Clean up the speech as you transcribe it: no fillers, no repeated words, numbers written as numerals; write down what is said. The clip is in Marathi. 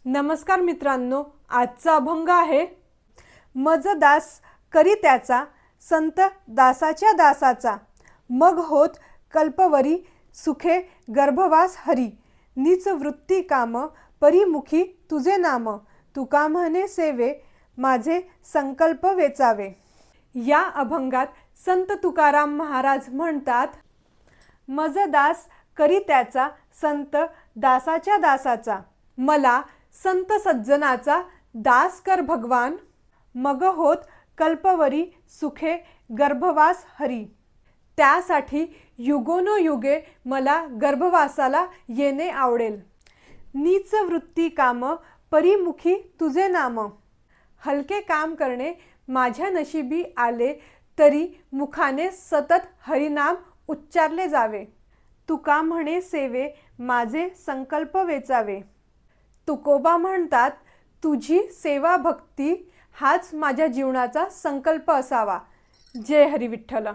नमस्कार मित्रांनो, आजचा अभंग आहे मज दास करी त्याचा संत दासाच्या दासाचा, मग होत कल्पवरी सुखे गर्भवास हरी, नीच वृत्ती काम परिमुखी तुझे नाम, तुका म्हणे सेवे माझे संकल्प वेचावे। या अभंगात संत तुकाराम महाराज म्हणतात, मज दास करी त्याचा संत दासाच्या दासाचा, मला संत सज्जनाचा दास कर भगवान, मग होत कल्पवरी सुखे गर्भवास हरी। त्यासाठी युगोनयुगे मला गर्भवासाला येणे आवडेल। नीच वृत्ती काम परिमुखी तुझे नाम, हलके काम करणे माझ्या नशिबी आले तरी मुखाने सतत हरिनाम उच्चारले जावे। तुका म्हणे सेवे माझे संकल्प वेचावे। तुकोबा म्हणतात, तुझी सेवा भक्ती हाच माझ्या जीवनाचा संकल्प असावा। जय हरी विठ्ठल।